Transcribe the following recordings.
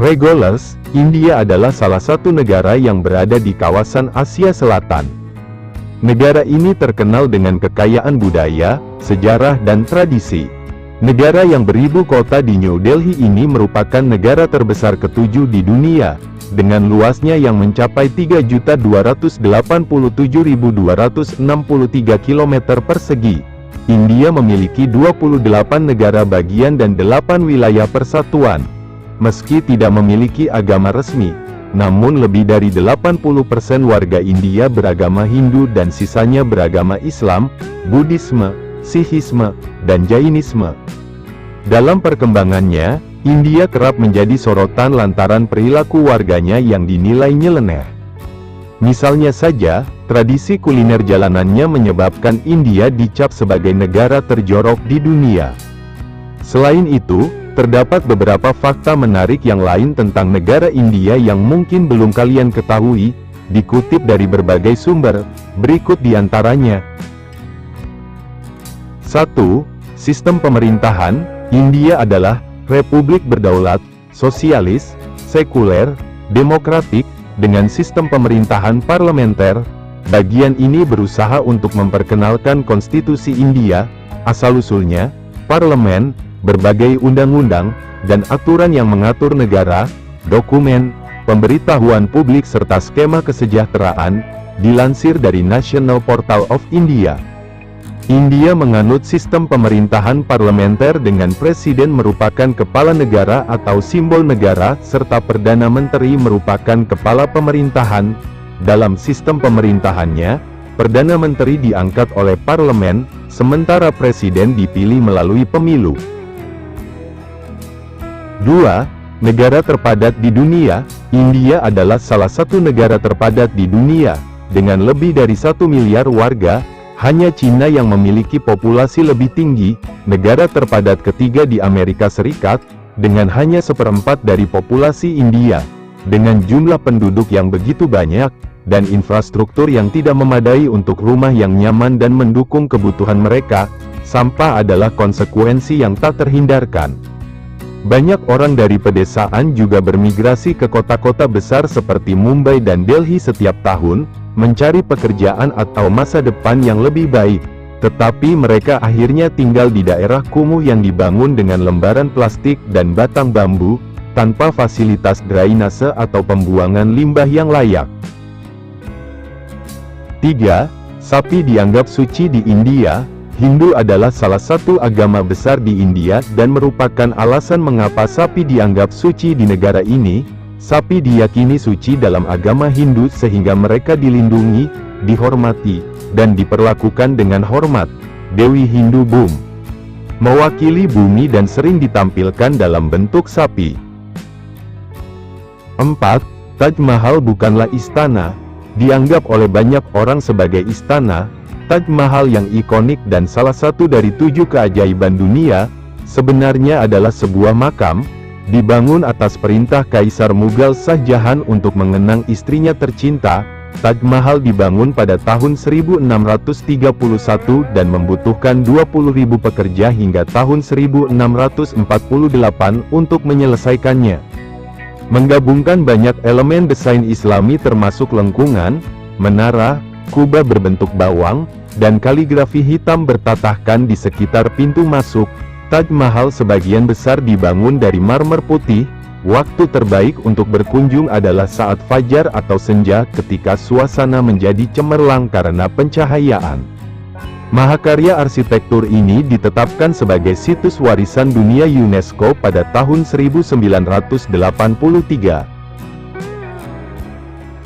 Regulars, India adalah salah satu negara yang berada di kawasan Asia Selatan. Negara ini terkenal dengan kekayaan budaya, sejarah dan tradisi. Negara yang beribu kota di New Delhi ini merupakan negara terbesar ketujuh di dunia, dengan luasnya yang mencapai 3.287.263 km persegi. India memiliki 28 negara bagian dan 8 wilayah persatuan. Meski tidak memiliki agama resmi, namun lebih dari 80% warga India beragama Hindu dan sisanya beragama Islam, Buddhisme, Sikhisme, dan Jainisme. Dalam perkembangannya, India kerap menjadi sorotan lantaran perilaku warganya yang dinilai nyeleneh. Misalnya saja, tradisi kuliner jalanannya menyebabkan India dicap sebagai negara terjorok di dunia. Selain itu, terdapat beberapa fakta menarik yang lain tentang negara India yang mungkin belum kalian ketahui, dikutip dari berbagai sumber, berikut diantaranya. 1. Sistem pemerintahan. India adalah republik berdaulat, sosialis, sekuler, demokratik, dengan sistem pemerintahan parlementer. Bagian ini berusaha untuk memperkenalkan konstitusi India, asal-usulnya, parlemen, berbagai undang-undang, dan aturan yang mengatur negara, dokumen, pemberitahuan publik serta skema kesejahteraan, dilansir dari National Portal of India. India menganut sistem pemerintahan parlementer dengan presiden merupakan kepala negara atau simbol negara, serta perdana menteri merupakan kepala pemerintahan. Dalam sistem pemerintahannya, perdana menteri diangkat oleh parlemen, sementara presiden dipilih melalui pemilu. 2. Negara terpadat di dunia. India adalah salah satu negara terpadat di dunia, dengan lebih dari 1 miliar warga. Hanya Cina yang memiliki populasi lebih tinggi, negara terpadat ketiga di Amerika Serikat, dengan hanya 1/4 dari populasi India. Dengan jumlah penduduk yang begitu banyak, dan infrastruktur yang tidak memadai untuk rumah yang nyaman dan mendukung kebutuhan mereka, sampah adalah konsekuensi yang tak terhindarkan. Banyak orang dari pedesaan juga bermigrasi ke kota-kota besar seperti Mumbai dan Delhi setiap tahun, mencari pekerjaan atau masa depan yang lebih baik, tetapi mereka akhirnya tinggal di daerah kumuh yang dibangun dengan lembaran plastik dan batang bambu, tanpa fasilitas drainase atau pembuangan limbah yang layak. 3. Sapi dianggap suci di India. Hindu adalah salah satu agama besar di India dan merupakan alasan mengapa sapi dianggap suci di negara ini. Sapi diyakini suci dalam agama Hindu sehingga mereka dilindungi, dihormati, dan diperlakukan dengan hormat. Dewi Hindu Bum mewakili bumi dan sering ditampilkan dalam bentuk sapi. 4. Taj Mahal bukanlah istana. Dianggap oleh banyak orang sebagai istana, Taj Mahal yang ikonik dan salah satu dari 7 keajaiban dunia, sebenarnya adalah sebuah makam, dibangun atas perintah Kaisar Mughal Shah Jahan untuk mengenang istrinya tercinta. Taj Mahal dibangun pada tahun 1631 dan membutuhkan 20.000 pekerja hingga tahun 1648 untuk menyelesaikannya. Menggabungkan banyak elemen desain Islami termasuk lengkungan, menara, kubah berbentuk bawang, dan kaligrafi hitam bertatahkan di sekitar pintu masuk. Taj Mahal sebagian besar dibangun dari marmer putih. Waktu terbaik untuk berkunjung adalah saat fajar atau senja ketika suasana menjadi cemerlang karena pencahayaan. Mahakarya arsitektur ini ditetapkan sebagai situs warisan dunia UNESCO pada tahun 1983.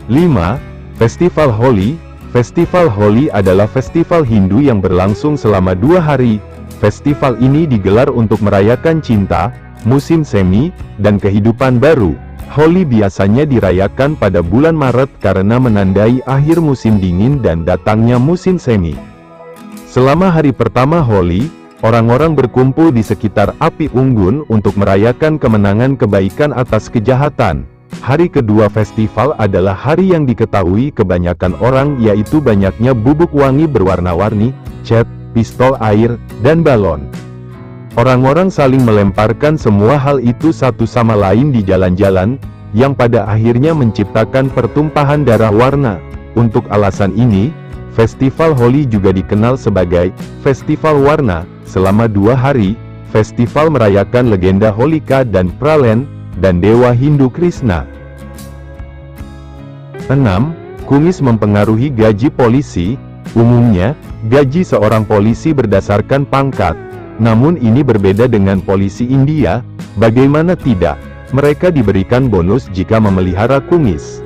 5. Festival Holi. Festival Holi adalah festival Hindu yang berlangsung selama 2 hari. Festival ini digelar untuk merayakan cinta, musim semi, dan kehidupan baru. Holi biasanya dirayakan pada bulan Maret karena menandai akhir musim dingin dan datangnya musim semi. Selama hari pertama Holi, orang-orang berkumpul di sekitar api unggun untuk merayakan kemenangan kebaikan atas kejahatan. Hari kedua festival adalah hari yang diketahui kebanyakan orang, yaitu banyaknya bubuk wangi berwarna-warni, cat, pistol air, dan balon. Orang-orang saling melemparkan semua hal itu satu sama lain di jalan-jalan, yang pada akhirnya menciptakan pertumpahan darah warna. Untuk alasan ini, Festival Holi juga dikenal sebagai Festival Warna. Selama 2 hari, festival merayakan legenda Holika dan Pralen, dan dewa Hindu Krishna. 6. Kumis mempengaruhi gaji polisi. Umumnya, gaji seorang polisi berdasarkan pangkat. Namun ini berbeda dengan polisi India. Bagaimana tidak? Mereka diberikan bonus jika memelihara kumis.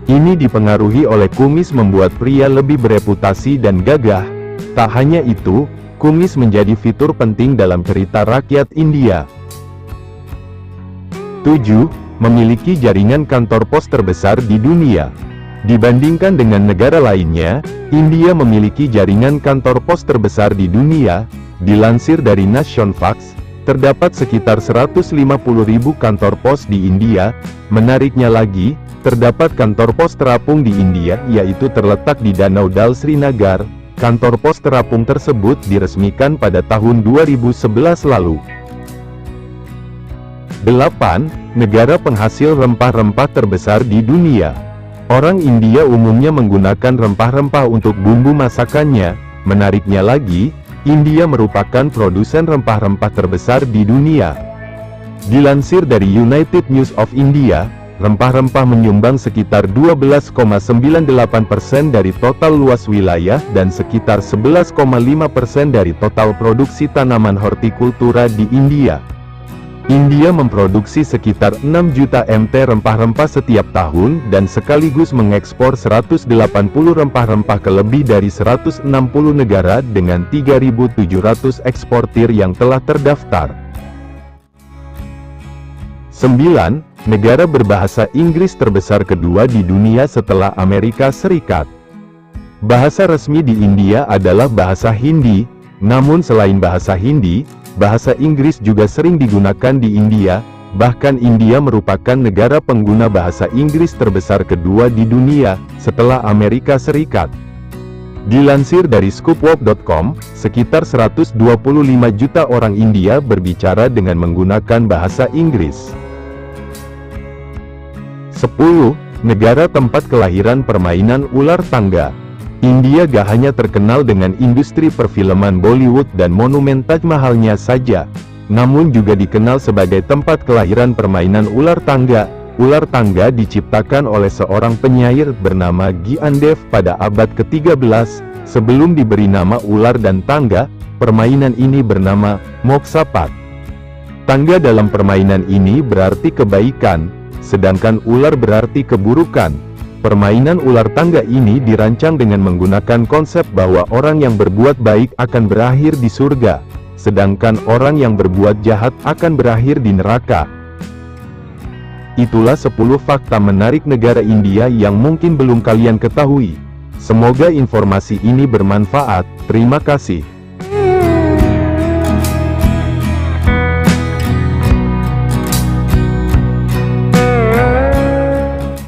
Ini dipengaruhi oleh kumis membuat pria lebih bereputasi dan gagah. Tak hanya itu, kumis menjadi fitur penting dalam cerita rakyat India. 7. Memiliki jaringan kantor pos terbesar di dunia. Dibandingkan dengan negara lainnya, India memiliki jaringan kantor pos terbesar di dunia. Dilansir dari Nationfacts, terdapat sekitar 150.000 kantor pos di India. Menariknya lagi, terdapat kantor pos terapung di India, yaitu terletak di Danau Dal Srinagar. Kantor pos terapung tersebut diresmikan pada tahun 2011 lalu. 8. Negara penghasil rempah-rempah terbesar di dunia. Orang India umumnya menggunakan rempah-rempah untuk bumbu masakannya. Menariknya lagi, India merupakan produsen rempah-rempah terbesar di dunia. Dilansir dari United News of India, rempah-rempah menyumbang sekitar 12,98% dari total luas wilayah dan sekitar 11,5% dari total produksi tanaman hortikultura di India. India memproduksi sekitar 6 juta mt rempah-rempah setiap tahun dan sekaligus mengekspor 180 rempah-rempah ke lebih dari 160 negara dengan 3.700 eksportir yang telah terdaftar. 9. Negara berbahasa Inggris terbesar kedua di dunia setelah Amerika Serikat. Bahasa resmi di India adalah bahasa Hindi, namun selain bahasa Hindi, bahasa Inggris juga sering digunakan di India. Bahkan India merupakan negara pengguna bahasa Inggris terbesar kedua di dunia, setelah Amerika Serikat. Dilansir dari Scoopwalk.com, sekitar 125 juta orang India berbicara dengan menggunakan bahasa Inggris. 10. Negara tempat kelahiran permainan ular tangga. India gak hanya terkenal dengan industri perfilman Bollywood dan monumen Taj Mahalnya saja, namun juga dikenal sebagai tempat kelahiran permainan ular tangga. Ular tangga diciptakan oleh seorang penyair bernama Gyandev pada abad ke-13. Sebelum diberi nama ular dan tangga, permainan ini bernama Moksapat. Tangga dalam permainan ini berarti kebaikan, sedangkan ular berarti keburukan. Permainan ular tangga ini dirancang dengan menggunakan konsep bahwa orang yang berbuat baik akan berakhir di surga, sedangkan orang yang berbuat jahat akan berakhir di neraka. Itulah 10 fakta menarik negara India yang mungkin belum kalian ketahui. Semoga informasi ini bermanfaat. Terima kasih.